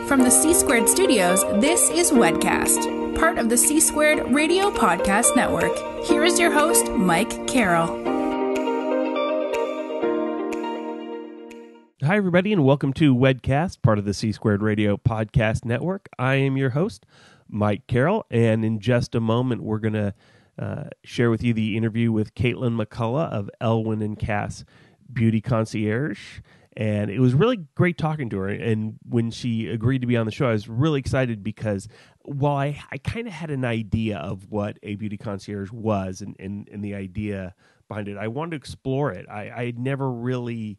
From the C Squared Studios, this is WedCast, part of the C Squared Radio Podcast Network. Here is your host, Mike Carroll. Hi, everybody, and welcome to WedCast, part of the C Squared Radio Podcast Network. I am your host, Mike Carroll, and in just a moment, we're going to share with you the interview with Katelyn McCulluogh of Elwynn and Cass, Beauty Concierge. And it was really great talking to her. And when she agreed to be on the show, I was really excited because while I kind of had an idea of what a beauty concierge was and the idea behind it, I wanted to explore it. I had never really,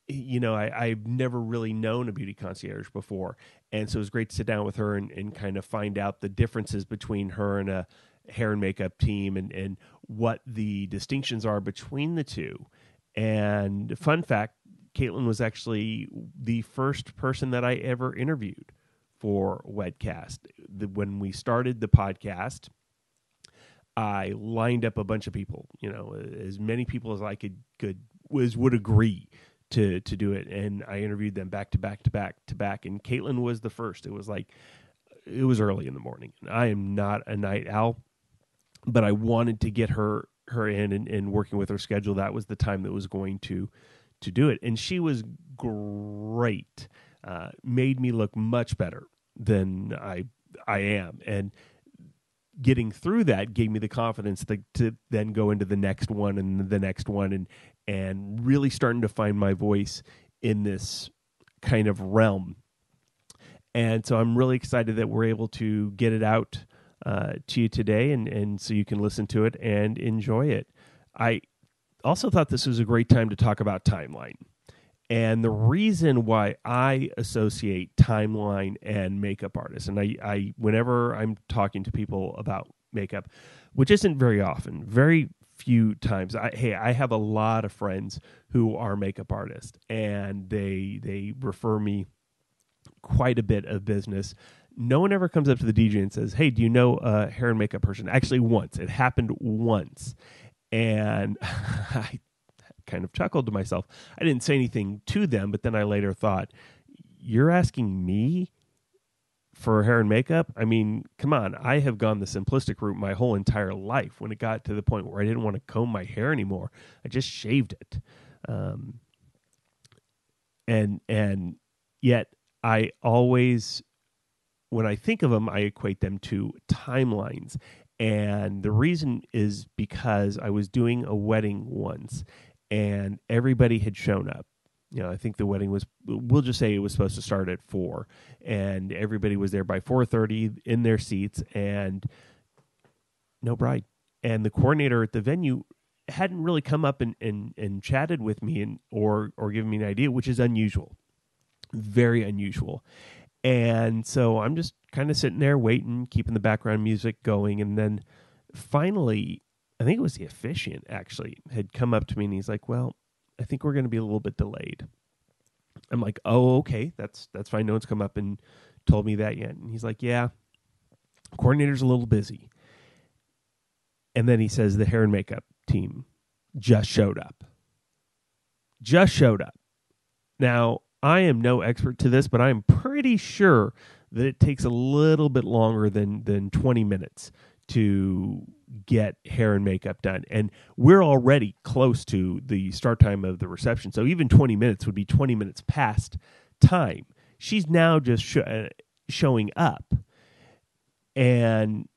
I've never really known a beauty concierge before. And so it was great to sit down with her and kind of find out the differences between her and a hair and makeup team and what the distinctions are between the two. And fun fact, Katelyn was actually the first person that I ever interviewed for WedCast. When we started the podcast, I lined up a bunch of people, as many people as I would agree to do it. And I interviewed them back to back. And Katelyn was the first. It was early in the morning. I am not a night owl, but I wanted to get her in and working with her schedule. That was the time that was going to do it. And she was great. Made me look much better than I am. And getting through that gave me the confidence to then go into the next one and the next one and really starting to find my voice in this kind of realm. And so I'm really excited that we're able to get it out to you today, and so you can listen to it and enjoy it. I also thought this was a great time to talk about timeline. And the reason why I associate timeline and makeup artists, and I whenever I'm talking to people about makeup, which isn't very often, very few times, I have a lot of friends who are makeup artists, and they refer me quite a bit of business. No one ever comes up to the DJ and says, hey, do you know a hair and makeup person? Actually, once. It happened once. And I kind of chuckled to myself. I didn't say anything to them, but then I later thought, you're asking me for hair and makeup? I mean, come on. I have gone the simplistic route my whole entire life. When it got to the point where I didn't want to comb my hair anymore, I just shaved it. And yet I always... when I think of them, I equate them to timelines. And the reason is because I was doing a wedding once and everybody had shown up. I think the wedding was, we'll just say it was supposed to start at 4, and everybody was there by 4:30 in their seats and no bride. And the coordinator at the venue hadn't really come up and chatted with me or given me an idea, which is unusual, very unusual. And so I'm just kind of sitting there waiting, keeping the background music going. And then finally, I think it was the officiant actually had come up to me and he's like, well, I think we're going to be a little bit delayed. I'm like, oh, okay, that's fine. No one's come up and told me that yet. And he's like, yeah, coordinator's a little busy. And then he says the hair and makeup team just showed up. Now, I am no expert to this, but I'm pretty sure that it takes a little bit longer than 20 minutes to get hair and makeup done. And we're already close to the start time of the reception. So even 20 minutes would be 20 minutes past time. She's now just showing up. And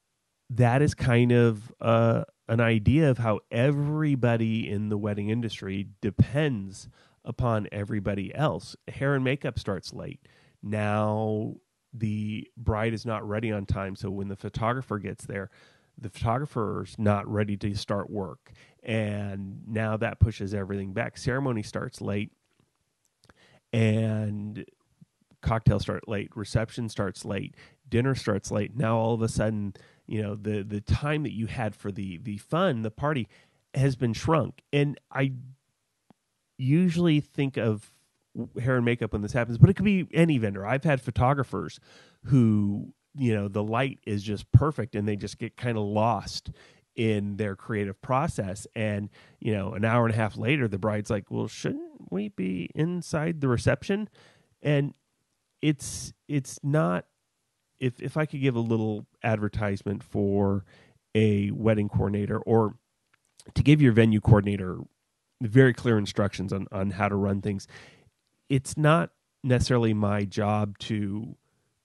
that is kind of an idea of how everybody in the wedding industry depends upon everybody else. Hair and makeup starts late. Now the bride is not ready on time, so when the photographer gets there, the photographer's not ready to start work, and now that pushes everything back. Ceremony starts late, and cocktails start late, reception starts late, dinner starts late. Now all of a sudden, the time that you had for the fun, the party, has been shrunk. And I usually think of hair and makeup when this happens, but it could be any vendor. I've had photographers who, the light is just perfect and they just get kind of lost in their creative process. And, an hour and a half later, the bride's like, well, shouldn't we be inside the reception? And it's not, if I could give a little advertisement for a wedding coordinator, or to give your venue coordinator very clear instructions on how to run things, it's not necessarily my job to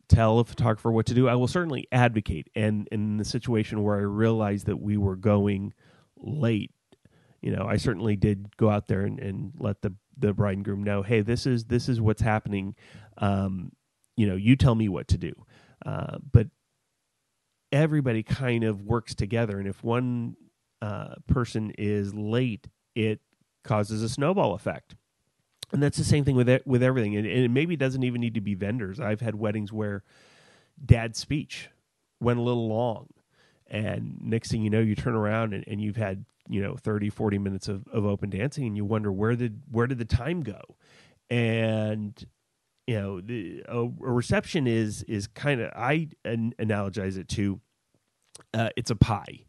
tell a photographer what to do. I will certainly advocate. And in the situation where I realized that we were going late, I certainly did go out there and let the bride and groom know, hey, this is what's happening. You tell me what to do. But everybody kind of works together. And if one person is late, it causes a snowball effect. And that's the same thing with everything. And it maybe doesn't even need to be vendors. I've had weddings where dad's speech went a little long. And next thing you know, you turn around and you've had 30, 40 minutes of open dancing, and you wonder where did the time go? And a reception is kind of, I analogize it to, it's a pie,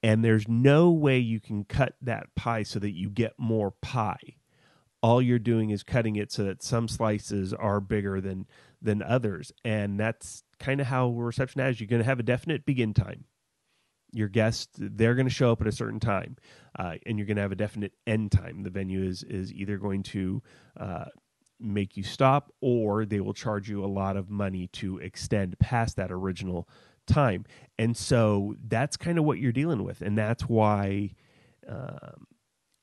and there's no way you can cut that pie so that you get more pie. All you're doing is cutting it so that some slices are bigger than others, and that's kind of how a reception is. You're going to have a definite begin time. Your guests, they're going to show up at a certain time, and you're going to have a definite end time. The venue is either going to make you stop, or they will charge you a lot of money to extend past that original time. And so that's kind of what you're dealing with, and that's why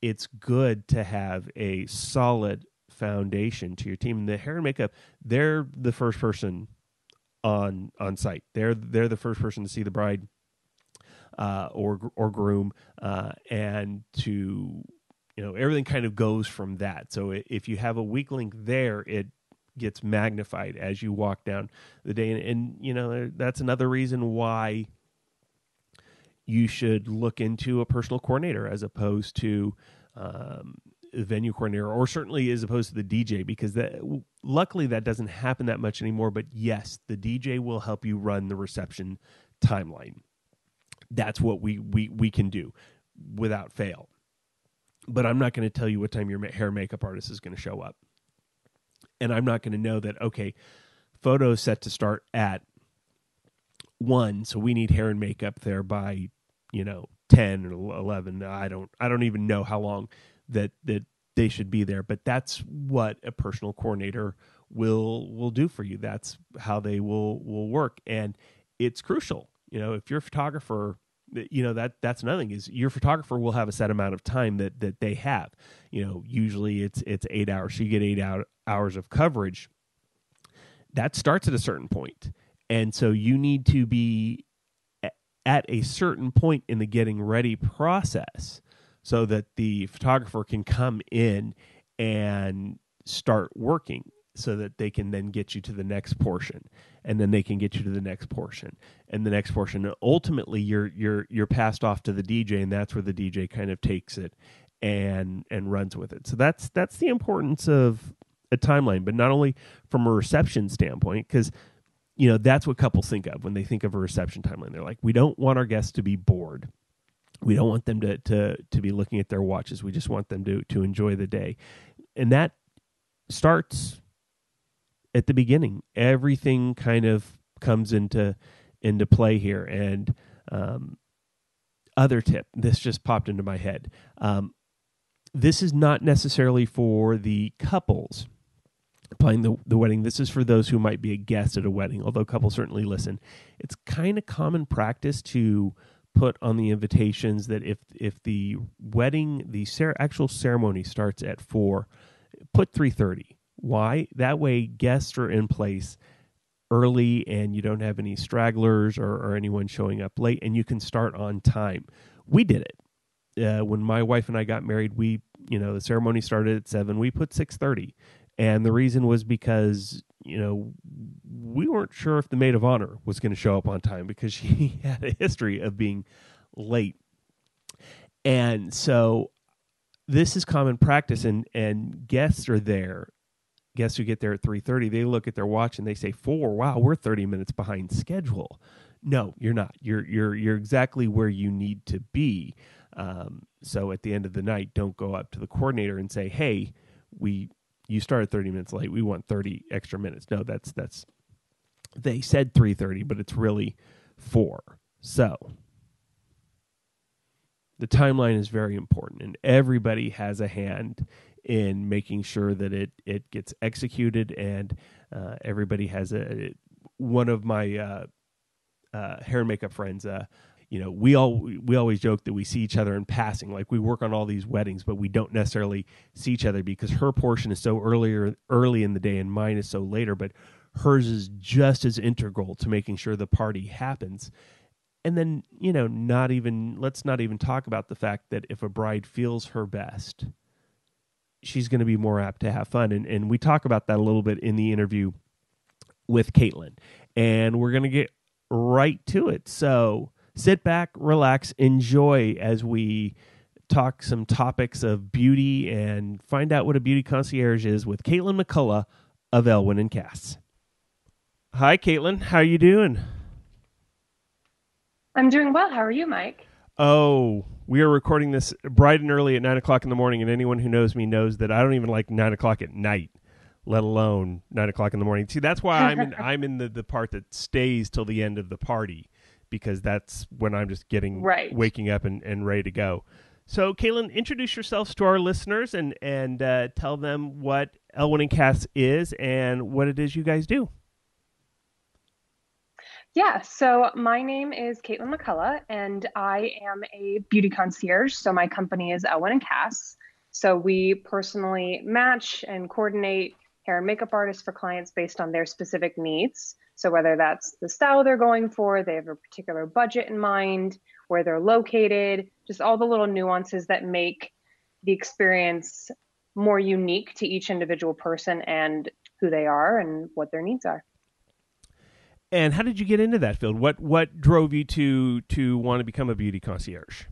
it's good to have a solid foundation to your team. And the hair and makeup, they're the first person on site. They're the first person to see the bride or groom, and to everything kind of goes from that. So if you have a weak link there, it gets magnified as you walk down the day. And that's another reason why you should look into a personal coordinator as opposed to a venue coordinator, or certainly as opposed to the DJ, because luckily that doesn't happen that much anymore. But yes, the DJ will help you run the reception timeline. That's what we can do without fail. But I'm not going to tell you what time your hair and makeup artist is going to show up. And I'm not going to know that, okay, photo is set to start at 1, so we need hair and makeup there by 10 or 11. I don't even know how long that they should be there, but that's what a personal coordinator will do for you. That's how they will work, and it's crucial. If your photographer, that's another thing, is your photographer will have a set amount of time that they have. Usually it's 8 hours, so you get 8 hours of coverage. That starts at a certain point, and so you need to be at a certain point in the getting ready process so that the photographer can come in and start working, so that they can then get you to the next portion, and then they can get you to the next portion and the next portion. And ultimately you're passed off to the DJ, and that's where the DJ kind of takes it and runs with it. So that's the importance of a timeline, but not only from a reception standpoint, because that's what couples think of when they think of a reception timeline. They're like, we don't want our guests to be bored. We don't want them to be looking at their watches. We just want them to enjoy the day. And that starts at the beginning. Everything kind of comes into play here. And other tip, this just popped into my head. This is not necessarily for the couples planning the wedding. This is for those who might be a guest at a wedding, although couples certainly listen. It's kind of common practice to put on the invitations that if the wedding, the actual ceremony starts at 4, put 3:30. Why? That way guests are in place early, and you don't have any stragglers or anyone showing up late, and you can start on time. We did it. When my wife and I got married, the ceremony started at 7. We put 6:30. And the reason was because, we weren't sure if the maid of honor was going to show up on time, because she had a history of being late. And so this is common practice, and guests are there. Guests who get there at 3:30, they look at their watch and they say 4. Wow, we're 30 minutes behind schedule. No, you're not. You're exactly where you need to be. So at the end of the night, don't go up to the coordinator and say, hey, we you started 30 minutes late. We want 30 extra minutes. No, that's they said 3:30, but it's really 4. So the timeline is very important, and everybody has a hand in making sure that it gets executed, and everybody has one of my hair and makeup friends, we always joke that we see each other in passing, like we work on all these weddings, but we don't necessarily see each other because her portion is so early in the day and mine is so later, but hers is just as integral to making sure the party happens. And then, let's not even talk about the fact that if a bride feels her best, she's going to be more apt to have fun. And we talk about that a little bit in the interview with Katelyn. And we're going to get right to it. So sit back, relax, enjoy as we talk some topics of beauty and find out what a beauty concierge is with Katelyn McCulluogh of Elwynn and Cass. Hi, Katelyn. How are you doing? I'm doing well. How are you, Mike? Oh, we are recording this bright and early at 9 o'clock in the morning, and anyone who knows me knows that I don't even like 9 o'clock at night, let alone 9 o'clock in the morning. See, that's why I'm in the part that stays till the end of the party, because that's when I'm just waking up and ready to go. So, Katelyn, introduce yourselves to our listeners and tell them what Elwynn and Cass is and what it is you guys do. Yeah, so my name is Katelyn McCulluogh, and I am a beauty concierge. So my company is Elwynn and Cass. So we personally match and coordinate hair and makeup artists for clients based on their specific needs. So whether that's the style they're going for, they have a particular budget in mind, where they're located, just all the little nuances that make the experience more unique to each individual person and who they are and what their needs are. And how did you get into that field? What drove you to want to become a beauty concierge?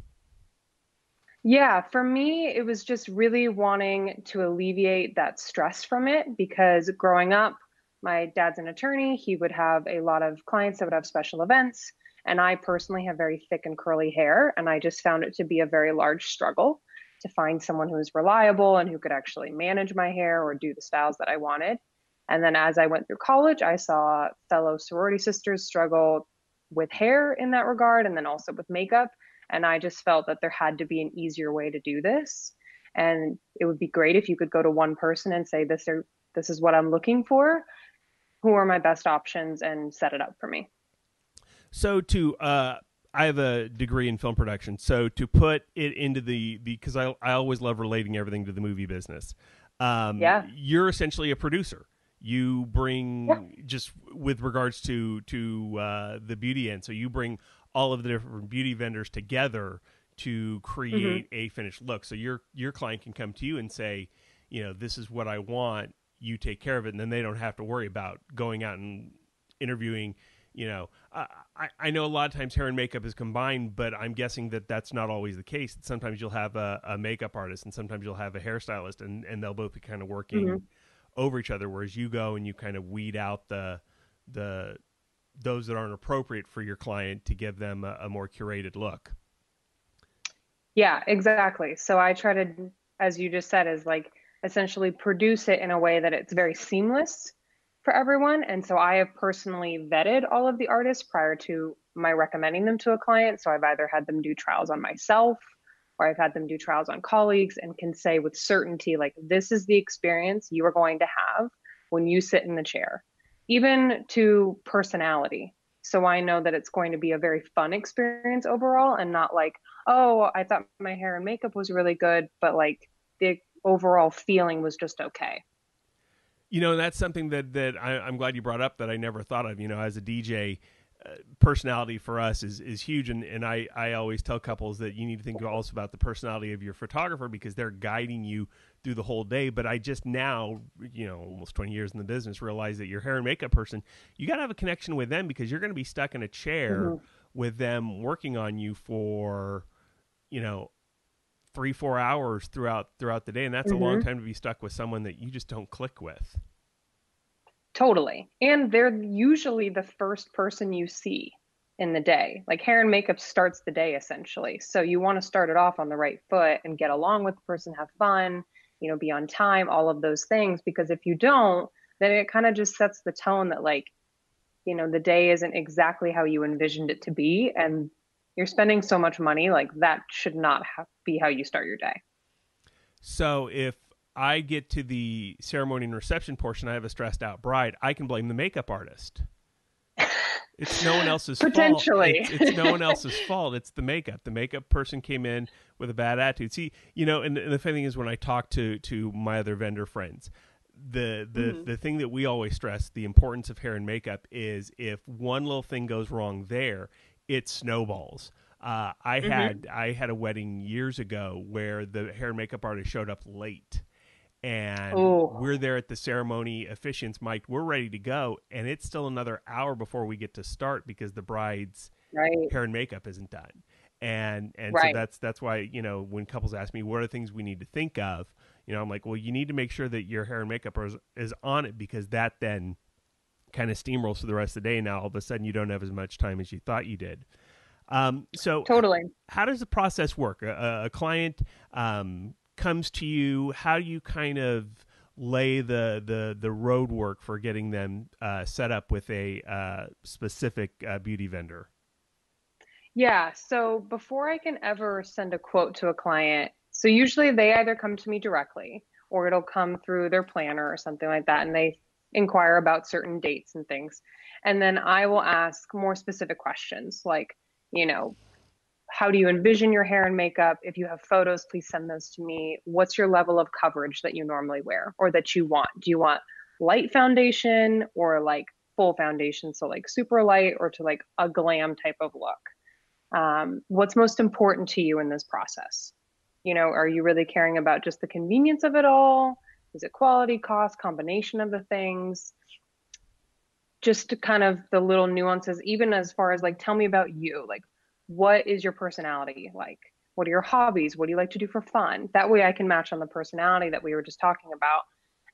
Yeah, for me, it was just really wanting to alleviate that stress from it, because growing up, my dad's an attorney. He would have a lot of clients that would have special events. And I personally have very thick and curly hair. And I just found it to be a very large struggle to find someone who was reliable and who could actually manage my hair or do the styles that I wanted. And then as I went through college, I saw fellow sorority sisters struggle with hair in that regard, and then also with makeup. And I just felt that there had to be an easier way to do this. And it would be great if you could go to one person and say, this is what I'm looking for. Who are my best options, and set it up for me. So I have a degree in film production. So to put it into because I always love relating everything to the movie business. You're essentially a producer. You bring just with regards to the beauty end. So you bring all of the different beauty vendors together to create a finished look. So your client can come to you and say, this is what I want. You take care of it, and then they don't have to worry about going out and interviewing. I know a lot of times hair and makeup is combined, but I'm guessing that that's not always the case. Sometimes you'll have a makeup artist, and sometimes you'll have a hairstylist, and they'll both be kind of working over each other, whereas you go and you kind of weed out the those that aren't appropriate for your client to give them a more curated look. Yeah, exactly. So I try to, as you just said, is like essentially produce it in a way that it's very seamless for everyone. And so I have personally vetted all of the artists prior to my recommending them to a client. So I've either had them do trials on myself, or I've had them do trials on colleagues, and can say with certainty, like, this is the experience you are going to have when you sit in the chair, even to personality. So I know that it's going to be a very fun experience overall, and not like, oh, I thought my hair and makeup was really good, but like the overall feeling was just okay. That's something that I'm glad you brought up that I never thought of. As a DJ, personality for us is huge, and I always tell couples that you need to think also about the personality of your photographer, because they're guiding you through the whole day. But I just now, almost 20 years in the business, realize that your hair and makeup person, you got to have a connection with them, because you're going to be stuck in a chair with them working on you for 3-4 hours throughout the day, and that's a long time to be stuck with someone that you just don't click with. Totally. And they're usually the first person you see in the day. Like, hair and makeup starts the day essentially. So you want to start it off on the right foot and get along with the person, have fun, be on time, all of those things. Because if you don't, then it kind of just sets the tone that like, the day isn't exactly how you envisioned it to be. And you're spending so much money, like that should not be how you start your day. So if I get to the ceremony and reception portion, I have a stressed out bride, I can blame the makeup artist. It's no one else's Potentially. fault. It's no one else's fault. It's the makeup. The makeup person came in with a bad attitude. See, and the funny thing is when I talk to my other vendor friends, the thing that we always stress, the importance of hair and makeup, is if one little thing goes wrong there, it snowballs. I had a wedding years ago where the hair and makeup artist showed up late. And we're there at the ceremony, officiants mic'd, we're ready to go, and it's still another hour before we get to start because the bride's hair and makeup isn't done. And so that's why, when couples ask me what are things we need to think of, I'm like, well, you need to make sure that your hair and makeup is on it, because that then kind of steamrolls for the rest of the day. Now all of a sudden you don't have as much time as you thought you did. So totally. How does the process work? A client comes to you. How do you kind of lay the road work for getting them set up with a specific beauty vendor? Yeah. So before I can ever send a quote to a client, so usually they either come to me directly or it'll come through their planner or something like that. And they inquire about certain dates and things. And then I will ask more specific questions like, how do you envision your hair and makeup? If you have photos, please send those to me. What's your level of coverage that you normally wear or that you want? Do you want light foundation or like full foundation? So like super light or to like a glam type of look? What's most important to you in this process? Are you really caring about just the convenience of it all? Is it quality, cost, combination of the things? Just to kind of the little nuances, even as far as like, tell me about you. Like, what is your personality like? What are your hobbies? What do you like to do for fun? That way I can match on the personality that we were just talking about.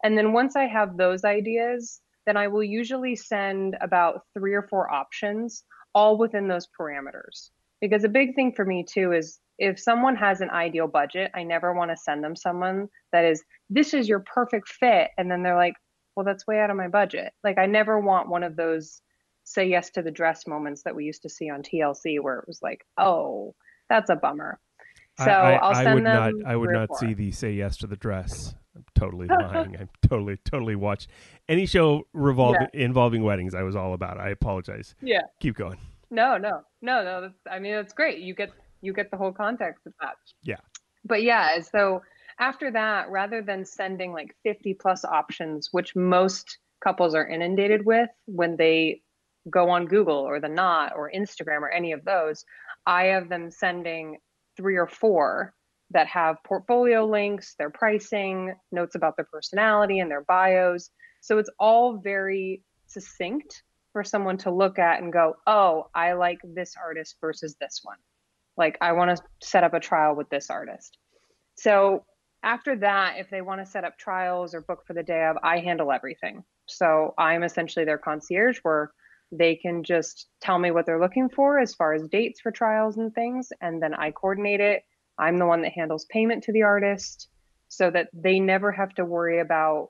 And then once I have those ideas, then I will usually send about 3 or 4 options, all within those parameters. Because a big thing for me too is if someone has an ideal budget, I never want to send them someone that is, this is your perfect fit. And then they're like, well, that's way out of my budget. Like I never want one of those say yes to the dress moments that we used to see on TLC where it was like, oh, that's a bummer. So I'll send them. I would not see the say yes to the dress. I'm totally lying. I'm totally watch any show involving weddings. I was all about it. I apologize. Yeah. Keep going. No. That's great. You get the whole context of that. Yeah. But yeah, so after that, rather than sending like 50 plus options, which most couples are inundated with when they go on Google or the Knot or Instagram or any of those, I have them sending 3 or 4 that have portfolio links, their pricing, notes about their personality and their bios. So it's all very succinct for someone to look at and go, oh, I like this artist versus this one. Like I want to set up a trial with this artist. So after that, if they want to set up trials or book for the day of, I handle everything. So I'm essentially their concierge where they can just tell me what they're looking for as far as dates for trials and things. And then I coordinate it. I'm the one that handles payment to the artist so that they never have to worry about,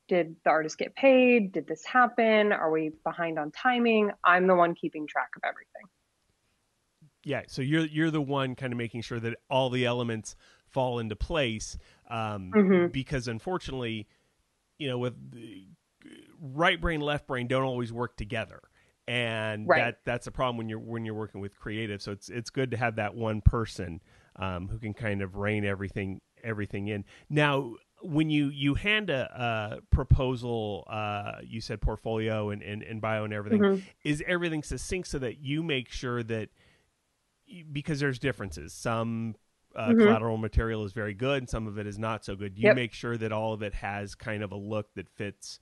did the artist get paid? Did this happen? Are we behind on timing? I'm the one keeping track of everything. Yeah. So you're the one kind of making sure that all the elements fall into place. Because unfortunately, with right brain, left brain don't always work together. And that's a problem when you're working with creative. So it's good to have that one person who can kind of rein everything in. Now, when you hand a proposal, you said portfolio and bio and everything, is everything succinct so that you make sure that, because there's differences, some collateral material is very good and some of it is not so good. You make sure that all of it has kind of a look that fits,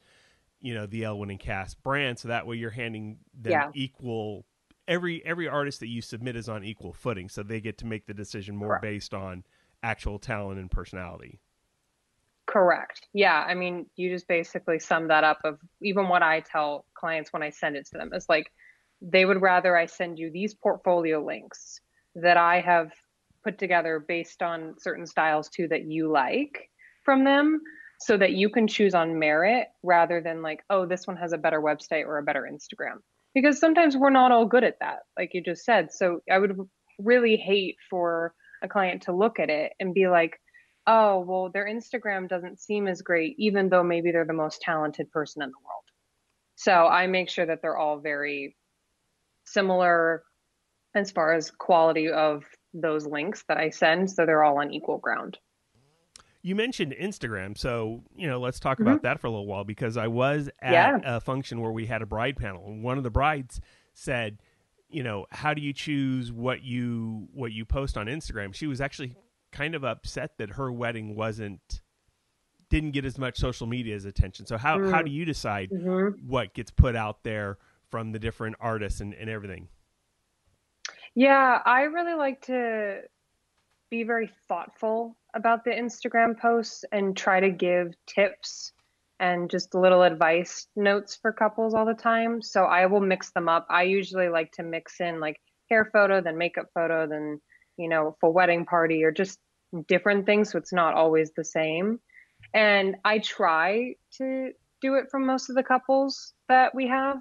the Elwynn and Cass brand. So that way you're handing them equal, every artist that you submit is on equal footing. So they get to make the decision more based on actual talent and personality. Correct. Yeah. I mean, you just basically sum that up of even what I tell clients when I send it to them. It's like, they would rather I send you these portfolio links that I have put together based on certain styles too that you like, from them so that you can choose on merit rather than like, oh, this one has a better website or a better Instagram. Because sometimes we're not all good at that, like you just said. So I would really hate for a client to look at it and be like, oh, well, their Instagram doesn't seem as great, even though maybe they're the most talented person in the world. So I make sure that they're all very similar as far as quality of those links that I send. So they're all on equal ground. You mentioned Instagram, so let's talk Mm-hmm. about that for a little while, because I was at a function where we had a bride panel, and one of the brides said, how do you choose what you post on Instagram? She was actually kind of upset that her wedding didn't get as much social media's attention. So how do you decide what gets put out there from the different artists and everything? Yeah, I really like to be very thoughtful about the Instagram posts and try to give tips and just little advice notes for couples all the time. So I will mix them up. I usually like to mix in like hair photo, then makeup photo, then, full wedding party, or just different things. So it's not always the same. And I try to do it from most of the couples that we have.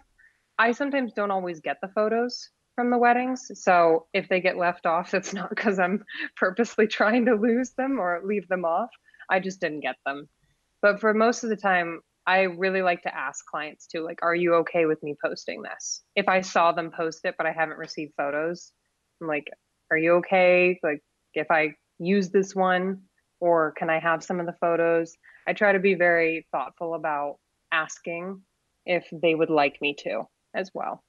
I sometimes don't always get the photos from the weddings. So if they get left off, it's not because I'm purposely trying to lose them or leave them off. I just didn't get them. But for most of the time, I really like to ask clients too, like, are you okay with me posting this? If I saw them post it, but I haven't received photos, I'm like, are you okay? Like, if I use this one, or can I have some of the photos? I try to be very thoughtful about asking if they would like me to as well.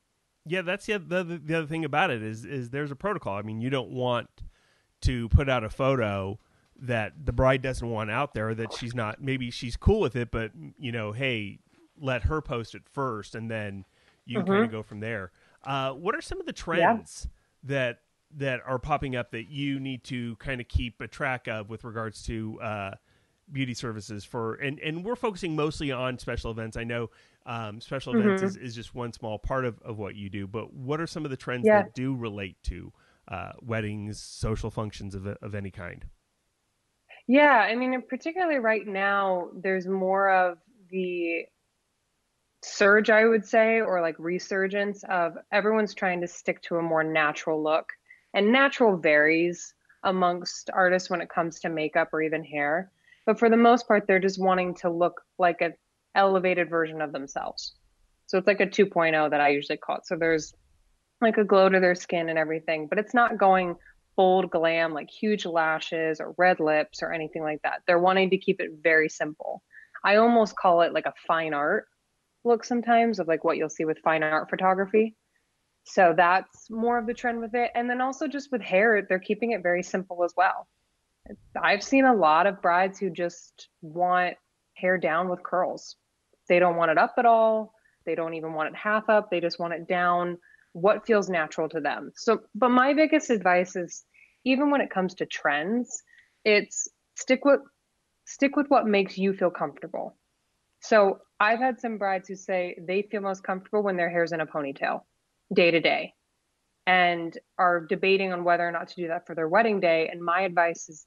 Yeah, that's the other thing about it is there's a protocol. I mean, you don't want to put out a photo that the bride doesn't want out there, that maybe she's cool with it, but hey, let her post it first, and then you can kind of go from there. What are some of the trends that are popping up that you need to kind of keep a track of with regards to beauty services and we're focusing mostly on special events. I know special events is just one small part of what you do, but what are some of the trends that do relate to weddings, social functions of any kind? Yeah, I mean, particularly right now, there's more of the surge, I would say, or like resurgence of everyone's trying to stick to a more natural look. And natural varies amongst artists when it comes to makeup or even hair. But for the most part, they're just wanting to look like an elevated version of themselves. So it's like a 2.0 that I usually call it. So there's like a glow to their skin and everything, but it's not going bold glam, like huge lashes or red lips or anything like that. They're wanting to keep it very simple. I almost call it like a fine art look sometimes, of like what you'll see with fine art photography. So that's more of the trend with it. And then also just with hair, they're keeping it very simple as well. I've seen a lot of brides who just want hair down with curls. They don't want it up at all. They don't even want it half up. They just want it down, what feels natural to them. So, but my biggest advice is, even when it comes to trends, it's stick with what makes you feel comfortable. So I've had some brides who say they feel most comfortable when their hair's in a ponytail day to day, and are debating on whether or not to do that for their wedding day. And my advice is,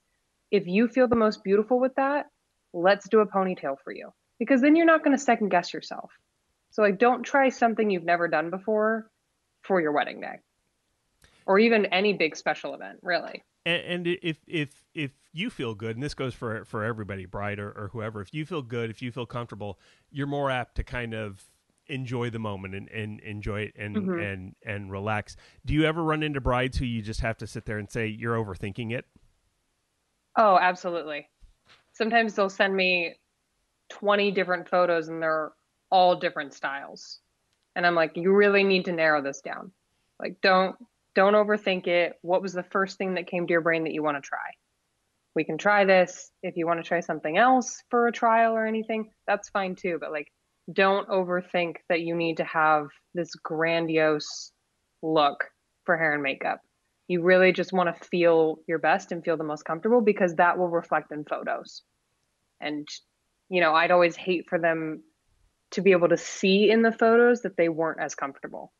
if you feel the most beautiful with that, let's do a ponytail for you, because then you're not going to second guess yourself. So like, don't try something you've never done before for your wedding day, or even any big special event, really. And if you feel good, and this goes for everybody, bride or whoever, if you feel good, if you feel comfortable, you're more apt to kind of enjoy the moment and enjoy it and relax. Do you ever run into brides who you just have to sit there and say, you're overthinking it? Oh, absolutely. Sometimes they'll send me 20 different photos and they're all different styles. And I'm like, you really need to narrow this down. Like, don't overthink it. What was the first thing that came to your brain that you want to try? We can try this. If you want to try something else for a trial or anything, that's fine too. But like, don't overthink that you need to have this grandiose look for hair and makeup. You really just want to feel your best and feel the most comfortable, because that will reflect in photos. And, I'd always hate for them to be able to see in the photos that they weren't as comfortable.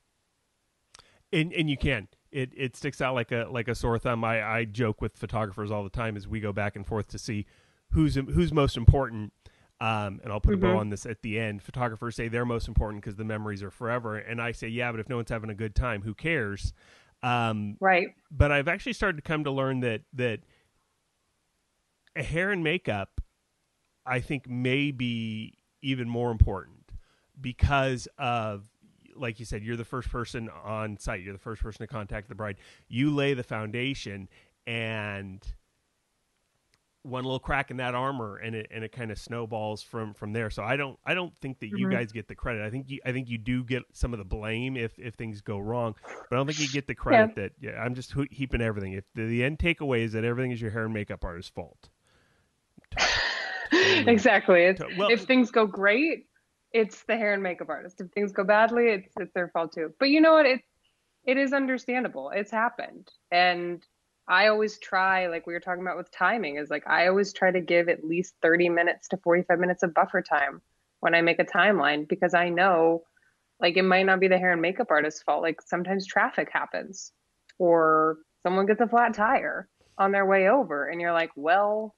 And you can. It sticks out like a sore thumb. I joke with photographers all the time as we go back and forth to see who's most important. And I'll put a bow on this at the end. Photographers say they're most important because the memories are forever. And I say, yeah, but if no one's having a good time, who cares? Right. But I've actually started to come to learn that hair and makeup, I think, may be even more important because of, like you said, you're the first person on site. You're the first person to contact the bride. You lay the foundation, and one little crack in that armor, and it kind of snowballs from there. So I don't think that you guys get the credit. I think you do get some of the blame if things go wrong, but I don't think you get the credit that I'm just heaping everything. If the end takeaway is that everything is your hair and makeup artist's fault. Exactly. If things go great, it's the hair and makeup artist. If things go badly, it's their fault too. But you know what? It is understandable. It's happened. And I always try, like we were talking about with timing, is like I always try to give at least 30 minutes to 45 minutes of buffer time when I make a timeline, because I know like it might not be the hair and makeup artist's fault. Like sometimes traffic happens or someone gets a flat tire on their way over and you're like, well,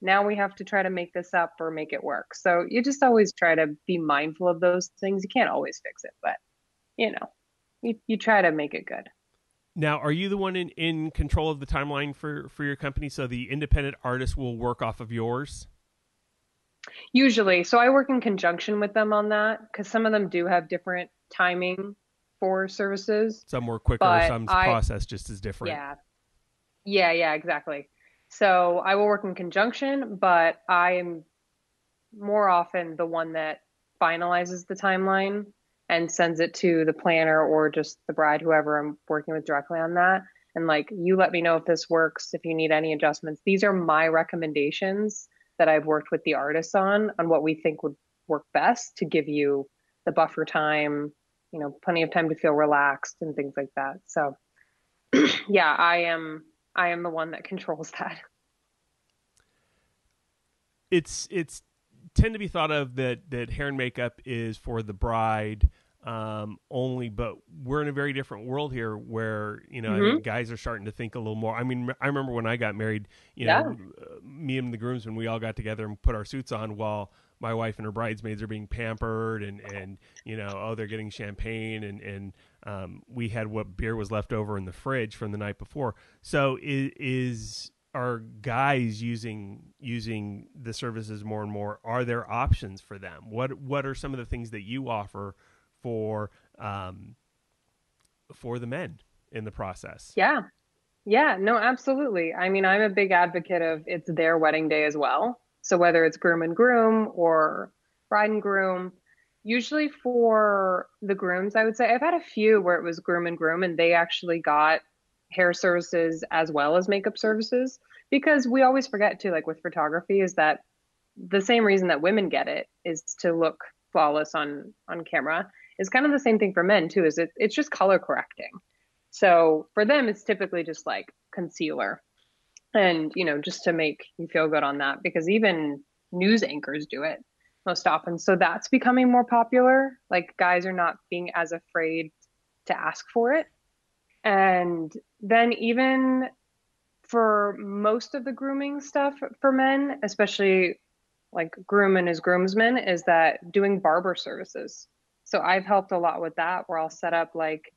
now we have to try to make this up or make it work. So you just always try to be mindful of those things. You can't always fix it, but you try to make it good. Now, are you the one in control of the timeline for your company? So the independent artist will work off of yours? Usually. So I work in conjunction with them on that because some of them do have different timing for services. Some more quicker, some process just as different. Yeah, exactly. So I will work in conjunction, but I am more often the one that finalizes the timeline and sends it to the planner or just the bride, whoever I'm working with directly on that. And like, you let me know if this works, if you need any adjustments. These are my recommendations that I've worked with the artists on what we think would work best to give you the buffer time, plenty of time to feel relaxed and things like that. So yeah, I am the one that controls that. It's tend to be thought of that hair and makeup is for the bride only, but we're in a very different world here where, I think guys are starting to think a little more. I mean, I remember when I got married, me and the groomsmen, we all got together and put our suits on while my wife and her bridesmaids are being pampered and they're getting champagne and we had what beer was left over in the fridge from the night before. So are guys using the services more and more? Are there options for them? What are some of the things that you offer for the men in the process? Yeah, no, absolutely. I mean, I'm a big advocate of it's their wedding day as well. So whether it's groom and groom or bride and groom, usually for the grooms, I would say I've had a few where it was groom and groom and they actually got hair services as well as makeup services, because we always forget too, like with photography, is that the same reason that women get it is to look flawless on camera is kind of the same thing for men too, is it's just color correcting. So for them, it's typically just like concealer and, just to make you feel good on that, because even news anchors do it most often. So that's becoming more popular. Like guys are not being as afraid to ask for it. And then even for most of the grooming stuff for men, especially like groom and his groomsmen, is that doing barber services. So I've helped a lot with that, where I'll set up like,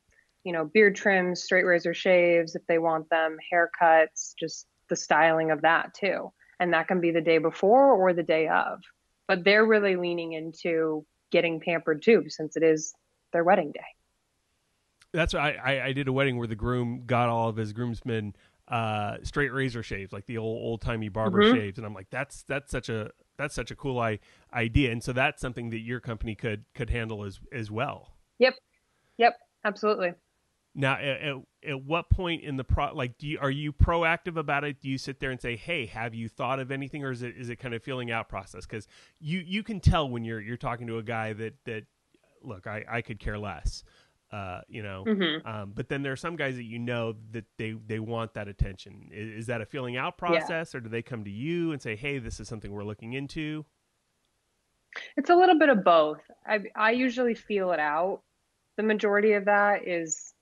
beard trims, straight razor shaves if they want them, haircuts, just the styling of that too. And that can be the day before or the day of. But they're really leaning into getting pampered too, since it is their wedding day. That's why I did a wedding where the groom got all of his groomsmen straight razor shaves, like the old timey barber shaves, and I'm like, that's such a cool idea, and so that's something that your company could handle as well. Yep, absolutely. Now, at what point in the are you proactive about it? Do you sit there and say, "Hey, have you thought of anything," or is it kind of feeling out process? Because you can tell when you're talking to a guy that look, I could care less. But then there are some guys that that they want that attention. Is that a feeling out process, or do they come to you and say, "Hey, this is something we're looking into"? It's a little bit of both. I usually feel it out. The majority of that is,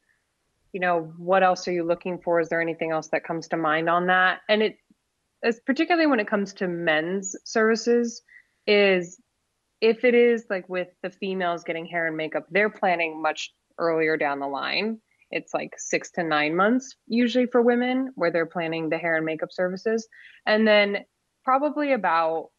what else are you looking for? Is there anything else that comes to mind on that? And particularly when it comes to men's services, is if it is like with the females getting hair and makeup, they're planning much earlier down the line. It's like 6 to 9 months usually for women where they're planning the hair and makeup services. And then probably about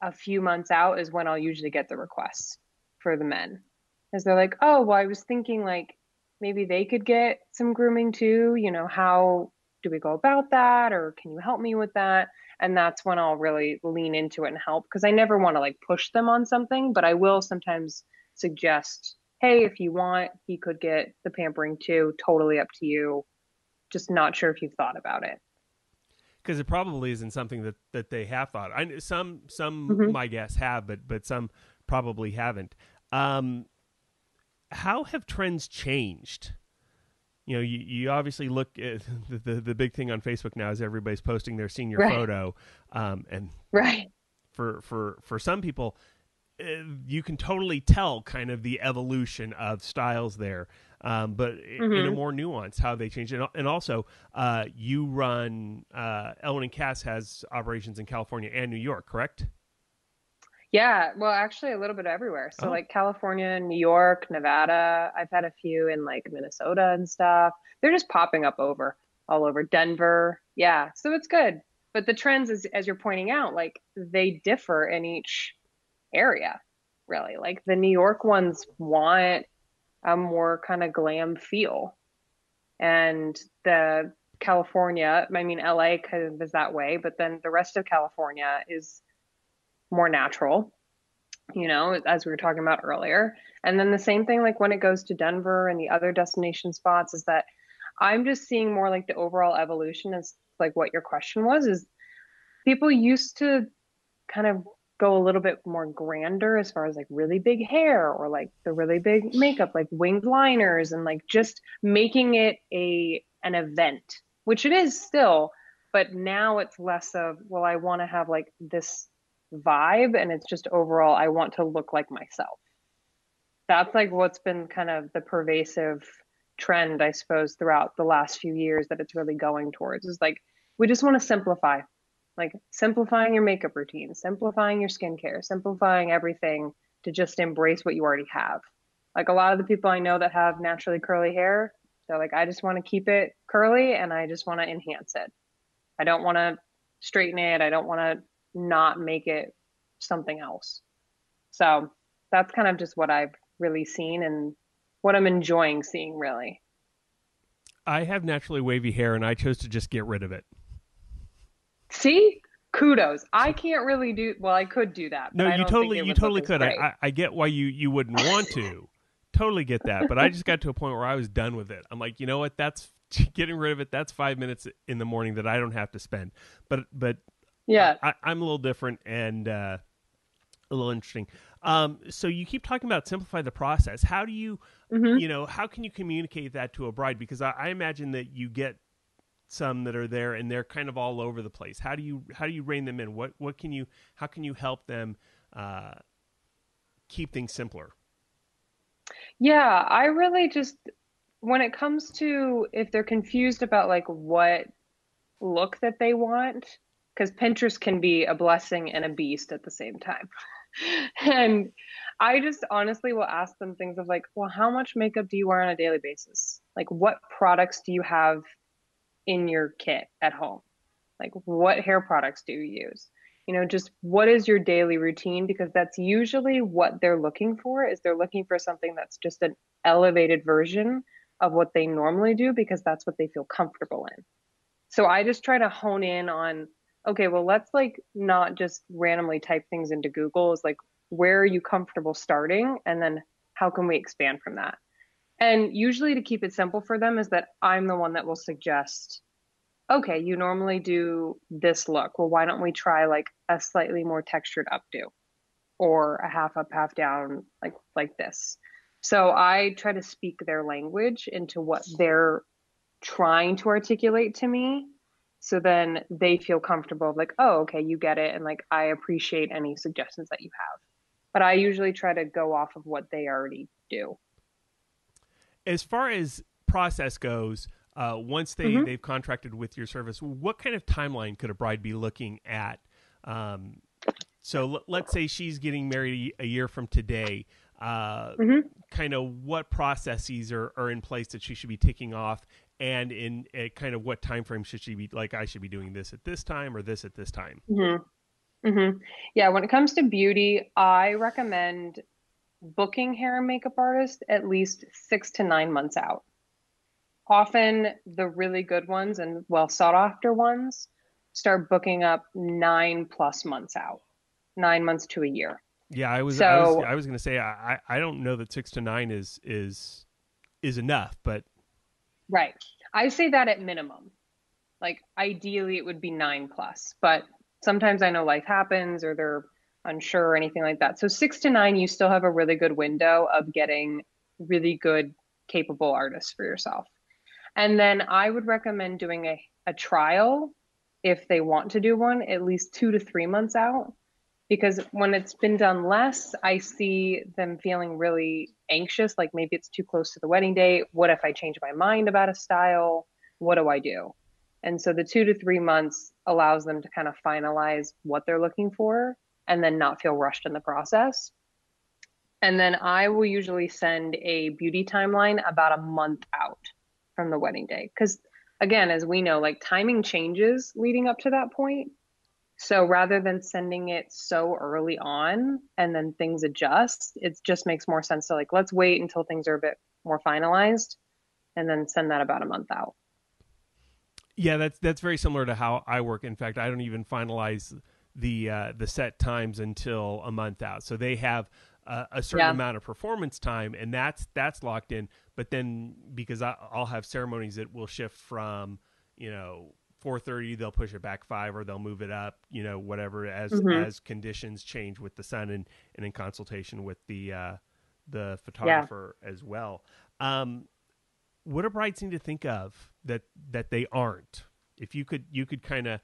a few months out is when I'll usually get the requests for the men. Because they're like, oh, well, I was thinking like maybe they could get some grooming too. How do we go about that? Or can you help me with that? And that's when I'll really lean into it and help because I never want to like push them on something, but I will sometimes suggest, hey, if you want, he could get the pampering too. Totally up to you. Just not sure if you've thought about it. Because it probably isn't something that they have thought. Some my guess have, but some probably haven't. How have trends changed? You obviously look at the big thing on Facebook now is everybody's posting their senior photo, and for some people, you can totally tell kind of the evolution of styles there, but in a more nuance how they change. And also, you run Elwynn and Cass has operations in California and New York, correct? Yeah, well, actually a little bit everywhere. So like California, New York, Nevada. I've had a few in like Minnesota and stuff. They're just popping up all over Denver. Yeah, so it's good. But the trends, as you're pointing out, like they differ in each area, really. Like the New York ones want a more kind of glam feel. And the California, I mean, LA kind of is that way, but then the rest of California is more natural, as we were talking about earlier. And then the same thing, like when it goes to Denver and the other destination spots, is that I'm just seeing more like the overall evolution is like what your question was, is people used to kind of go a little bit more grander as far as like really big hair or like the really big makeup, like winged liners and like just making it an event, which it is still, but now it's less of, well, I want to have like this vibe and it's just overall I want to look like myself. That's like what's been kind of the pervasive trend, I suppose, throughout the last few years that it's really going towards, is like we just want to simplify, like simplifying your makeup routine, simplifying your skincare, simplifying everything to just embrace what you already have. Like a lot of the people I know that have naturally curly hair, they're like, I just want to keep it curly and I just want to enhance it. I don't want to straighten it. I don't want to not make it something else. So that's kind of just what I've really seen and what I'm enjoying seeing, really. I have naturally wavy hair and I chose to just get rid of it. See? Kudos. I can't really well, I could do that. No, you totally could. I get why you wouldn't want to. Totally get that. But I just got to a point where I was done with it. I'm like, you know what? That's getting rid of it. That's 5 minutes in the morning that I don't have to spend. But yeah, I'm a little different and a little interesting. So you keep talking about simplify the process. How do you, how can you communicate that to a bride? Because I imagine that you get some that are there and they're kind of all over the place. How do you rein them in? How can you help them keep things simpler? Yeah, I really just, when it comes to if they're confused about like what look that they want, because Pinterest can be a blessing and a beast at the same time. And I just honestly will ask them things of like, well, how much makeup do you wear on a daily basis? Like, what products do you have in your kit at home? Like, what hair products do you use? Just what is your daily routine? Because that's usually what they're looking for, is they're looking for something that's just an elevated version of what they normally do because that's what they feel comfortable in. So I just try to hone in on, okay, well, let's like not just randomly type things into Google. It's like, where are you comfortable starting? And then how can we expand from that? And usually to keep it simple for them is that I'm the one that will suggest, okay, you normally do this look. Well, why don't we try like a slightly more textured updo or a half up, half down, like this. So I try to speak their language into what they're trying to articulate to me. So then they feel comfortable, like, oh, okay, you get it. And like, I appreciate any suggestions that you have. But I usually try to go off of what they already do. As far as process goes, Once they've contracted with your service, what kind of timeline could a bride be looking at? So let's say she's getting married a year from today. Kind of what processes are in place that she should be ticking off, and in kind of what time frame should she be like, I should be doing this at this time or this at this time? Yeah, when it comes to beauty, I recommend booking hair and makeup artists at least 6 to 9 months out. Often the really good ones and well sought after ones start booking up 9+ months out, 9 months to a year. Yeah, I was going to say I don't know that 6 to 9 is enough, but right. I say that at minimum. Like ideally it would be 9+, but sometimes I know life happens or they're unsure or anything like that. So 6 to 9, you still have a really good window of getting really good, capable artists for yourself. And then I would recommend doing a trial if they want to do one, at least 2 to 3 months out. Because when it's been done less, I see them feeling really anxious, like maybe it's too close to the wedding date. What if I change my mind about a style? What do I do? And so the 2 to 3 months allows them to kind of finalize what they're looking for and then not feel rushed in the process. And then I will usually send a beauty timeline about a month out from the wedding day. Because again, as we know, like timing changes leading up to that point. So rather than sending it so early on and then things adjust, it just makes more sense to like, let's wait until things are a bit more finalized and then send that about a month out. Yeah, that's very similar to how I work. In fact, I don't even finalize the set times until a month out. So they have a certain amount of performance time, and that's locked in. But then because I'll have ceremonies that will shift from 4:30, they'll push it back 5, or they'll move it up, whatever as conditions change with the sun and in consultation with the photographer as well. What do brides need to think of that they aren't? If you could kind of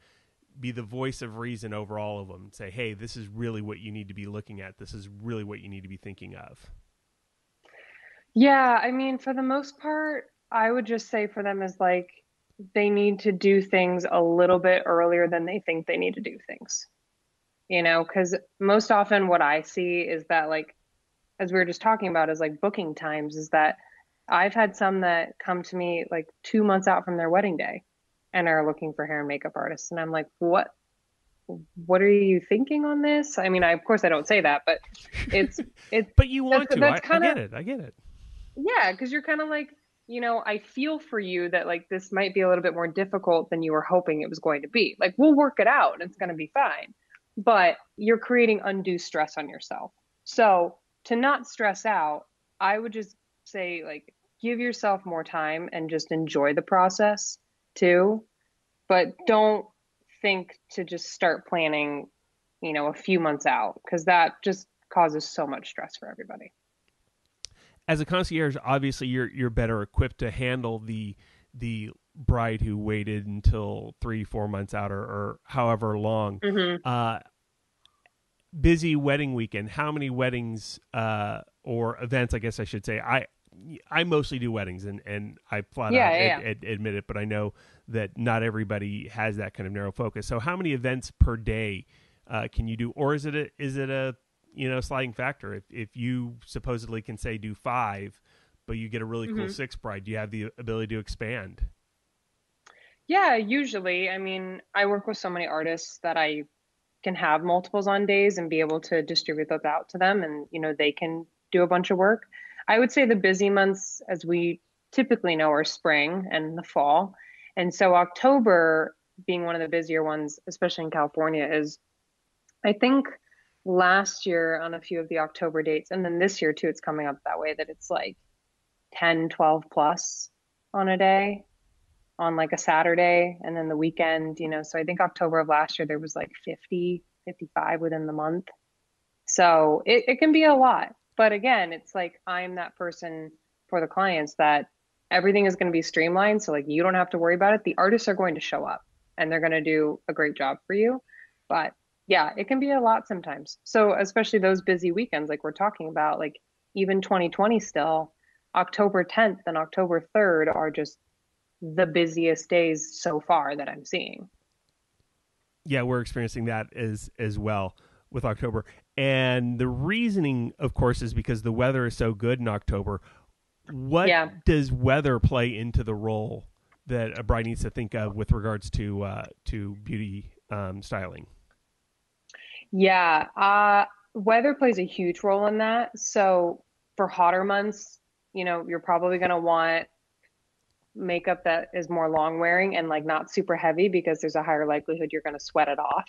be the voice of reason over all of them and say, hey, this is really what you need to be looking at. This is really what you need to be thinking of. Yeah, I mean, for the most part, I would just say for them is like, they need to do things a little bit earlier than they think they need to do things, because most often what I see is that, like, as we were just talking about, is like booking times, is that I've had some that come to me like 2 months out from their wedding day and are looking for hair and makeup artists. And I'm like, what are you thinking on this? I mean, of course I don't say that, but it's, but you want to, that's I get it. Yeah. Cause you're kind of like, I feel for you that like, this might be a little bit more difficult than you were hoping it was going to be. Like, we'll work it out and it's going to be fine, but you're creating undue stress on yourself. So to not stress out, I would just say, like, give yourself more time and just enjoy the process too. But don't think to just start planning, a few months out, because that just causes so much stress for everybody. As a concierge, obviously you're better equipped to handle the bride who waited until 3-4 months out or however long. Busy wedding weekend. How many weddings or events, I guess I should say. I mostly do weddings, and I flat out admit it, but I know that not everybody has that kind of narrow focus. So how many events per day can you do? Or is it a sliding factor? If you supposedly can say do 5, but you get a really cool 6th bride, do you have the ability to expand? Yeah, usually. I mean, I work with so many artists that I can have multiples on days and be able to distribute those out to them, and they can do a bunch of work. I would say the busy months, as we typically know, are spring and the fall. And so October being one of the busier ones, especially in California, is, I think, last year on a few of the October dates, and then this year too, it's coming up that way, that it's like 10, 12 plus on a day, on like a Saturday, and then the weekend, so I think October of last year, there was like 50, 55 within the month. So it can be a lot. But again, it's like, I'm that person for the clients that everything is going to be streamlined. So like, you don't have to worry about it. The artists are going to show up and they're going to do a great job for you. But yeah, it can be a lot sometimes. So especially those busy weekends, like we're talking about, like even 2020 still, October 10th and October 3rd are just the busiest days so far that I'm seeing. Yeah, we're experiencing that as well with October. And the reasoning, of course, is because the weather is so good in October. What does weather play into the role that a bride needs to think of with regards to beauty styling? Yeah, weather plays a huge role in that. So for hotter months, you're probably going to want makeup that is more long wearing and like not super heavy because there's a higher likelihood you're going to sweat it off,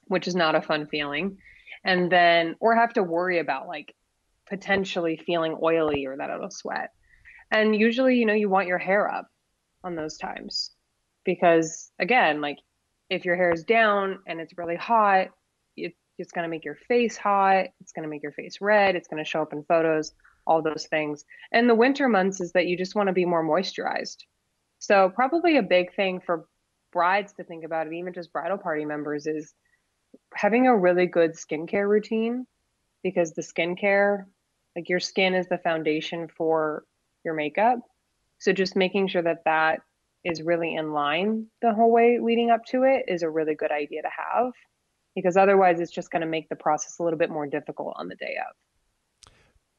which is not a fun feeling. And then, or have to worry about like potentially feeling oily or that it'll sweat. And usually, you want your hair up on those times because again, like if your hair is down and it's really hot, it's going to make your face hot. It's going to make your face red. It's going to show up in photos, all those things. And the winter months is that you just want to be more moisturized. So probably a big thing for brides to think about, and even just bridal party members, is having a really good skincare routine, because the skincare, like your skin is the foundation for your makeup. So just making sure that that is really in line the whole way leading up to it is a really good idea to have, because otherwise it's just going to make the process a little bit more difficult on the day of.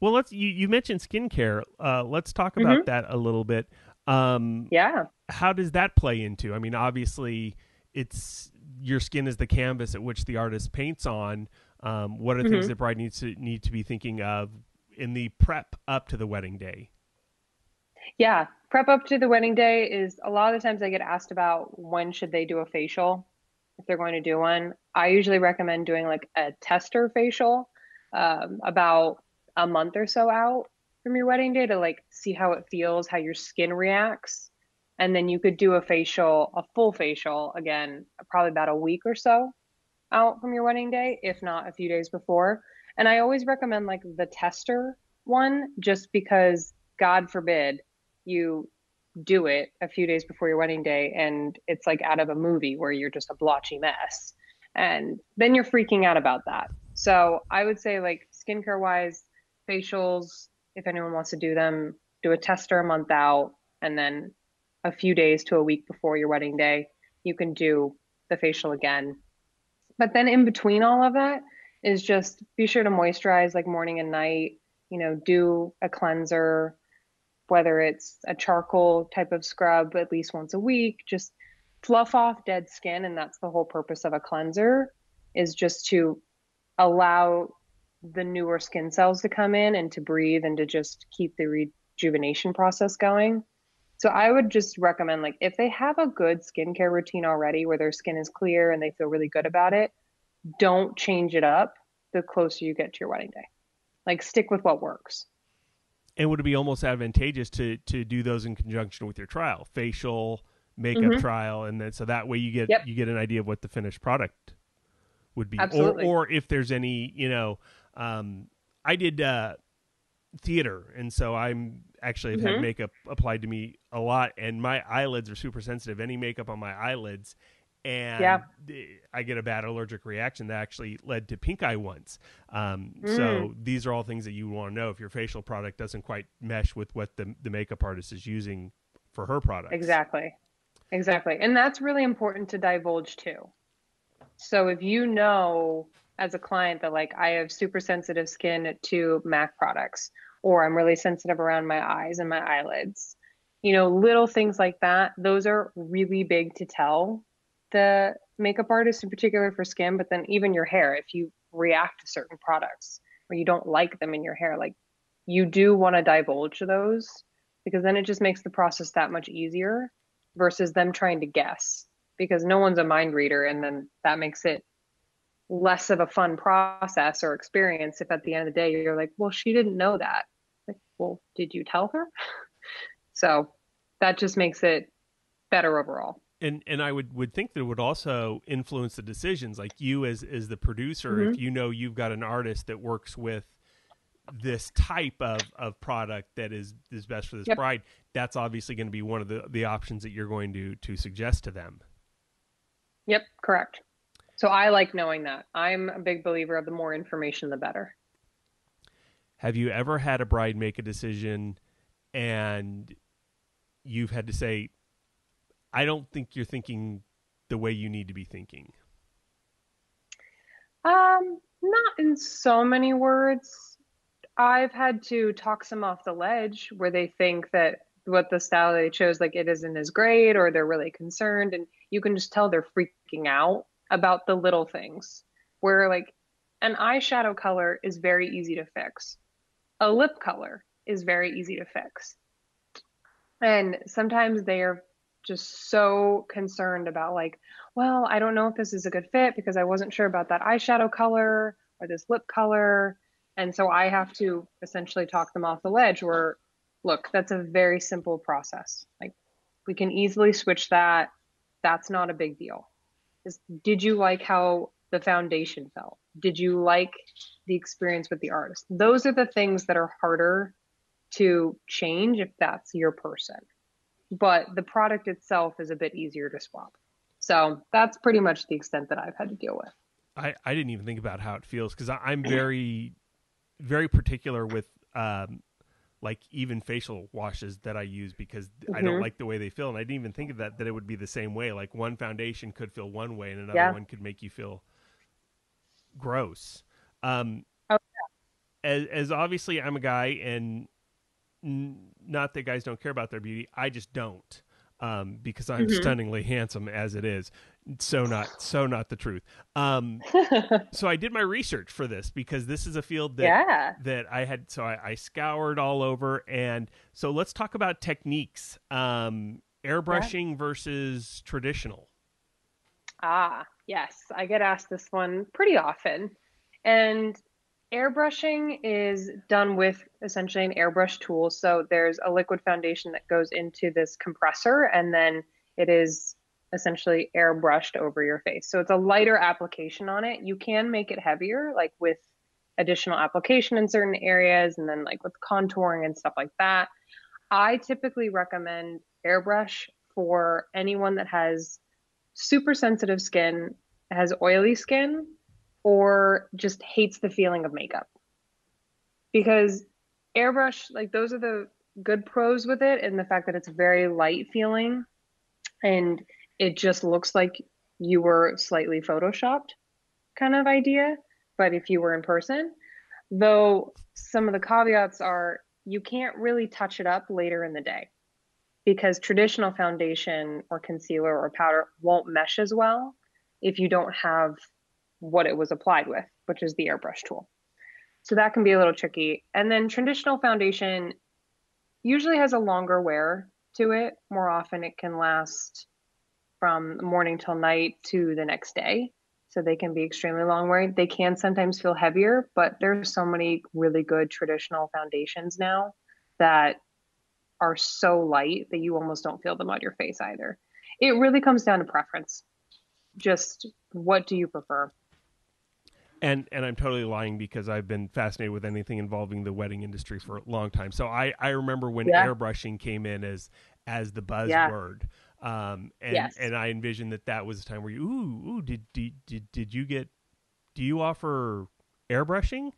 Well, you mentioned skincare. Let's talk about that a little bit. Yeah. How does that play into? I mean, obviously, it's your skin is the canvas at which the artist paints on. What are things that bride need to be thinking of in the prep up to the wedding day? Yeah, prep up to the wedding day is a lot of the times I get asked about when should they do a facial if they're going to do one. I usually recommend doing like a tester facial about a month or so out from your wedding day to like see how it feels, how your skin reacts. And then you could do a full facial again, probably about a week or so out from your wedding day, if not a few days before. And I always recommend like the tester one, just because God forbid you do it a few days before your wedding day and it's like out of a movie where you're just a blotchy mess. And then you're freaking out about that. So I would say like skincare wise, facials, if anyone wants to do them, do a tester a month out, and then a few days to a week before your wedding day, you can do the facial again. But then in between all of that is just be sure to moisturize like morning and night, do a cleanser, whether it's a charcoal type of scrub at least once a week, just fluff off dead skin. And that's the whole purpose of a cleanser, is just to allow the newer skin cells to come in and to breathe and to just keep the rejuvenation process going. So I would just recommend, like, if they have a good skincare routine already where their skin is clear and they feel really good about it, don't change it up the closer you get to your wedding day. Like, stick with what works. And would it be almost advantageous to do those in conjunction with your trial, facial, makeup trial, and then so that way you get an idea of what the finished product would be. Absolutely. Or if there's any, I did theater, and so I'm actually have had makeup applied to me a lot, and my eyelids are super sensitive. Any makeup on my eyelids, and I get a bad allergic reaction that actually led to pink eye once. So these are all things that you want to know if your facial product doesn't quite mesh with what the makeup artist is using for her products. Exactly. And that's really important to divulge too. So if you know as a client that like I have super sensitive skin to MAC products, or I'm really sensitive around my eyes and my eyelids, little things like that, those are really big to tell the makeup artist, in particular for skin, but then even your hair, if you react to certain products or you don't like them in your hair, like you do want to divulge those, because then it just makes the process that much easier versus them trying to guess, because no one's a mind reader. And then that makes it less of a fun process or experience if at the end of the day you're like, well, she didn't know that. Like, well, did you tell her? So that just makes it better overall. And I would think that it would also influence the decisions, like you as the producer, if you know you've got an artist that works with this type of product that is best for this bride, that's obviously going to be one of the options that you're going to suggest to them. Yep, correct. So I like knowing that. I'm a big believer of the more information, the better. Have you ever had a bride make a decision and you've had to say, I don't think you're thinking the way you need to be thinking? Not in so many words. I've had to talk some off the ledge where they think that what the style they chose, like it isn't as great, or they're really concerned, and you can just tell they're freaking out about the little things. Where like an eyeshadow color is very easy to fix. A lip color is very easy to fix. And sometimes they are just so concerned about like, well, I don't know if this is a good fit because I wasn't sure about that eyeshadow color or this lip color. And so I have to essentially talk them off the ledge where, look, that's a very simple process. Like we can easily switch that. That's not a big deal. Did you like how the foundation felt? Did you like the experience with the artist? Those are the things that are harder to change if that's your person. But the product itself is a bit easier to swap. So that's pretty much the extent that I've had to deal with. I didn't even think about how it feels because I'm very, very particular with like even facial washes that I use because I don't like the way they feel. And I didn't even think of that it would be the same way. Like one foundation could feel one way and another one could make you feel gross. As obviously I'm a guy and not that guys don't care about their beauty. I just don't because I'm stunningly handsome as it is. So not the truth. So I did my research for this because this is a field that I had. So I scoured all over. And so let's talk about techniques, airbrushing versus traditional. Yes. I get asked this one pretty often. And airbrushing is done with essentially an airbrush tool. So there's a liquid foundation that goes into this compressor, and then it is essentially airbrushed over your face. So it's a lighter application on it. You can make it heavier, like with additional application in certain areas, and then like with contouring and stuff like that. I typically recommend airbrush for anyone that has super sensitive skin, has oily skin, or just hates the feeling of makeup. Because airbrush, like those are the good pros with it, and the fact that it's very light feeling and it just looks like you were slightly photoshopped kind of idea, but if you were in person. Though some of the caveats are you can't really touch it up later in the day because traditional foundation or concealer or powder won't mesh as well if you don't have what it was applied with, which is the airbrush tool. So that can be a little tricky. And then traditional foundation usually has a longer wear to it. More often it can last from morning till night to the next day. So they can be extremely long wearing. They can sometimes feel heavier, but there's so many really good traditional foundations now that are so light that you almost don't feel them on your face either. It really comes down to preference. Just what do you prefer? And I'm totally lying because I've been fascinated with anything involving the wedding industry for a long time. So I remember when airbrushing came in as the buzzword. And I envisioned that was a time where do you offer airbrushing?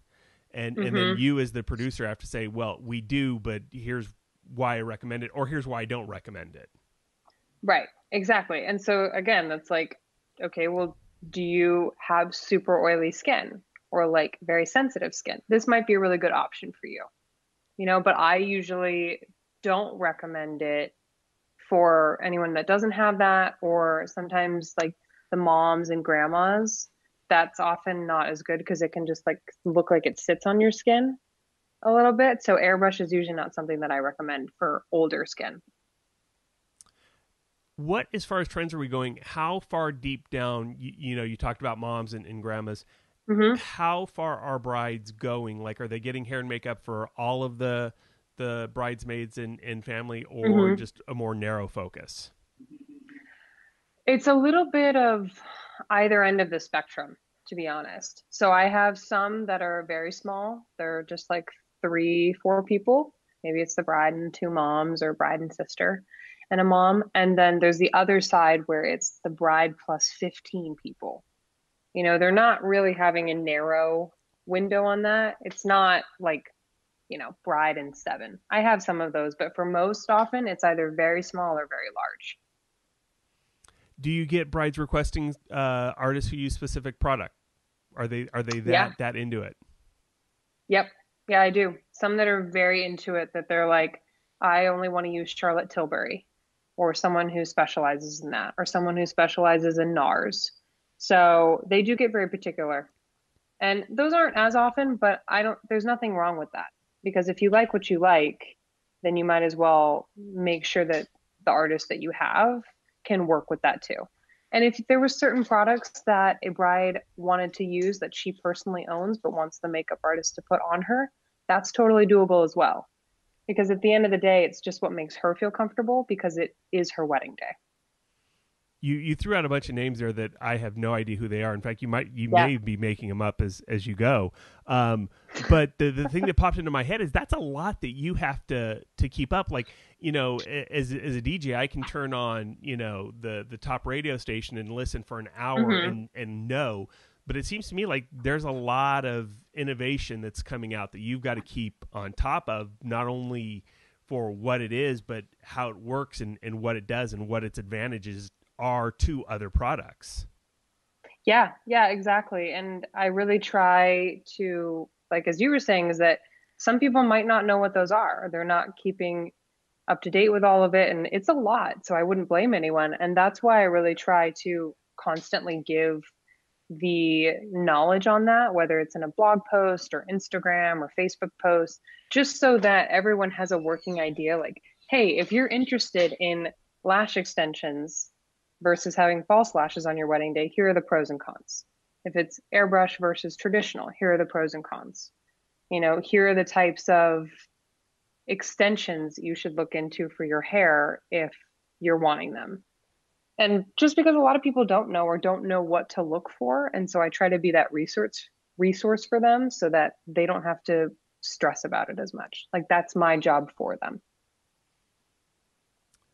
And then you as the producer have to say, well, we do, but here's why I recommend it, or here's why I don't recommend it. Right. Exactly. And so again, that's like, okay, well, do you have super oily skin or like very sensitive skin? This might be a really good option for you, but I usually don't recommend it for anyone that doesn't have that, or sometimes like the moms and grandmas. That's often not as good because it can just like look like it sits on your skin a little bit. So airbrush is usually not something that I recommend for older skin. What, as far as trends, are we going? How far deep down, you talked about moms and grandmas. How far are brides going? Like, are they getting hair and makeup for all of the bridesmaids and family, or just a more narrow focus? It's a little bit of either end of the spectrum, to be honest. So I have some that are very small. They're just like 3-4 people. Maybe it's the bride and 2 moms, or bride and sister and a mom. And then there's the other side where it's the bride plus 15 people. They're not really having a narrow window on that. It's not like bride in 7. I have some of those, but for most often it's either very small or very large. Do you get brides requesting artists who use specific product? Are they that into it? Yep. Yeah, I do. Some that are very into it, that they're like, I only want to use Charlotte Tilbury, or someone who specializes in that, or someone who specializes in NARS. So they do get very particular. And those aren't as often, but there's nothing wrong with that. Because if you like what you like, then you might as well make sure that the artist that you have can work with that too. And if there were certain products that a bride wanted to use that she personally owns, but wants the makeup artist to put on her, that's totally doable as well. Because at the end of the day, it's just what makes her feel comfortable, because it is her wedding day. You threw out a bunch of names there that I have no idea who they are. In fact, you may be making them up as you go. But the thing that popped into my head is that's a lot that you have to keep up. Like, as a DJ, I can turn on, the top radio station and listen for an hour and know. But it seems to me like there's a lot of innovation that's coming out that you've got to keep on top of, not only for what it is, but how it works and what it does and what its advantages are to other products. Yeah, exactly. And I really try to, like, as you were saying, is that some people might not know what those are. They're not keeping up to date with all of it. And it's a lot. So I wouldn't blame anyone. And that's why I really try to constantly give the knowledge on that, whether it's in a blog post or Instagram or Facebook post, just so that everyone has a working idea. Like, hey, if you're interested in lash extensions versus having false lashes on your wedding day, here are the pros and cons. If it's airbrush versus traditional, here are the pros and cons. Here are the types of extensions you should look into for your hair if you're wanting them. And just because a lot of people don't know or don't know what to look for. And so I try to be that resource for them so that they don't have to stress about it as much. Like, that's my job for them.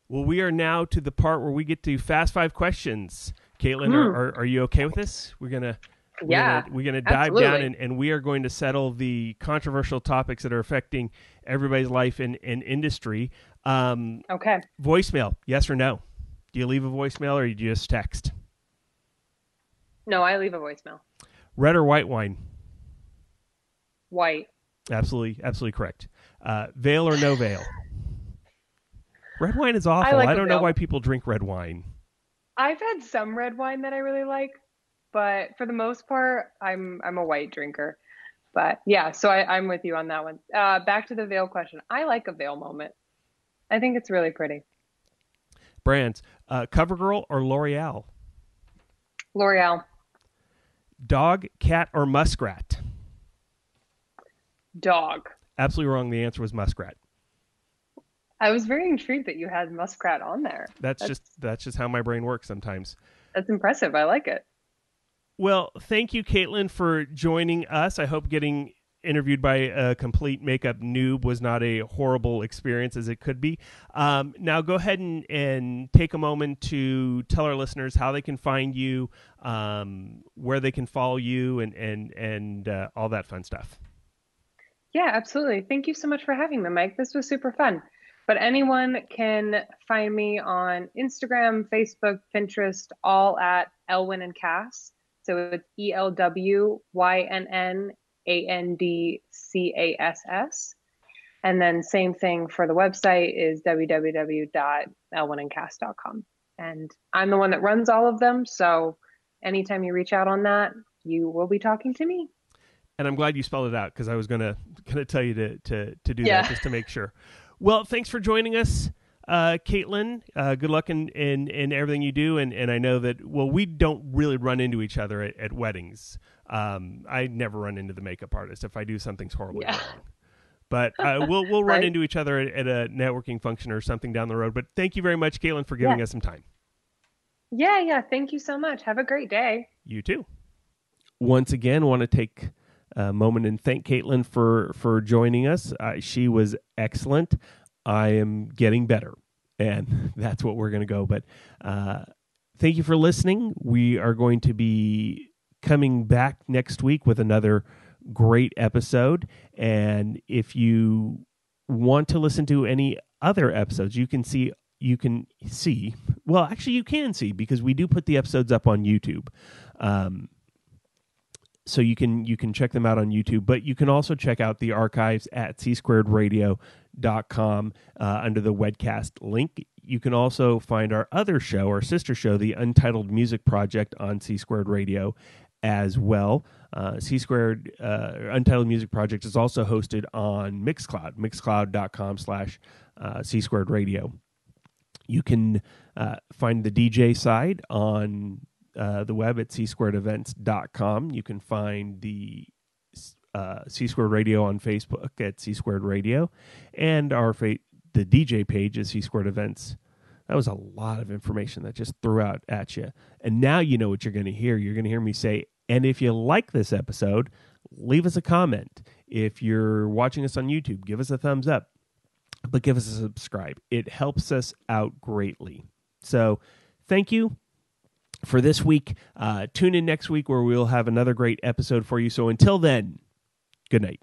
Well, we are now to the part where we get to Fast 5 questions. Katelyn, are you okay with this? We're gonna dive down and we are going to settle the controversial topics that are affecting everybody's life in industry. Okay. Voicemail, yes or no? Do you leave a voicemail or you just text? No, I leave a voicemail. Red or white wine? White. Absolutely correct. Veil or no veil? Red wine is awful. I don't know why people drink red wine. I've had some red wine that I really like, but for the most part, I'm a white drinker. But yeah, so I'm with you on that one. Back to the veil question. I like a veil moment. I think it's really pretty. Brands, CoverGirl or L'Oreal? L'Oreal. Dog, cat, or muskrat? Dog. Absolutely wrong. The answer was muskrat. I was very intrigued that you had muskrat on there. That's just how my brain works sometimes. That's impressive. I like it. Well, thank you, Katelyn, for joining us. I hope getting interviewed by a complete makeup noob was not a horrible experience as it could be. Now go ahead and take a moment to tell our listeners how they can find you, where they can follow you, and all that fun stuff. Yeah, absolutely. Thank you so much for having me, Mike. This was super fun. But anyone can find me on Instagram, Facebook, Pinterest, all at Elwynn and Cass. So it's ELWYNNANDCASS. And then same thing for the website is www.elwynandcass.com. And I'm the one that runs all of them. So anytime you reach out on that, you will be talking to me. And I'm glad you spelled it out, because I was gonna tell you to do that just to make sure. Well, thanks for joining us, Katelyn. Good luck in everything you do. And I know that, we don't really run into each other at weddings. I never run into the makeup artist. If I do, something's horribly wrong. But we'll run into each other at a networking function or something down the road. But thank you very much, Katelyn, for giving us some time. Yeah. Thank you so much. Have a great day. You too. Once again, want to take a moment and thank Katelyn for joining us. She was excellent. I am getting better, and that's what we're going to go. But thank you for listening. We are going to be coming back next week with another great episode. And if you want to listen to any other episodes, you can see, well, actually you can see, because we do put the episodes up on YouTube. So you can check them out on YouTube, but you can also check out the archives at c2radio.com under the WedCast link. You can also find our other show, our sister show, the Untitled Music Project, on C Squared Radio as well. C Squared Untitled Music Project is also hosted on Mixcloud, mixcloud.com/C Squared Radio. You can find the DJ side on the web at c-squaredevents.com. You can find the C Squared Radio on Facebook at C Squared Radio, and the DJ page is C Squared Events. That was a lot of information that just threw out at you. And now you know what you're going to hear. You're going to hear me say, and if you like this episode, leave us a comment. If you're watching us on YouTube, give us a thumbs up, but give us a subscribe. It helps us out greatly. So thank you for this week. Tune in next week where we'll have another great episode for you. So until then, good night.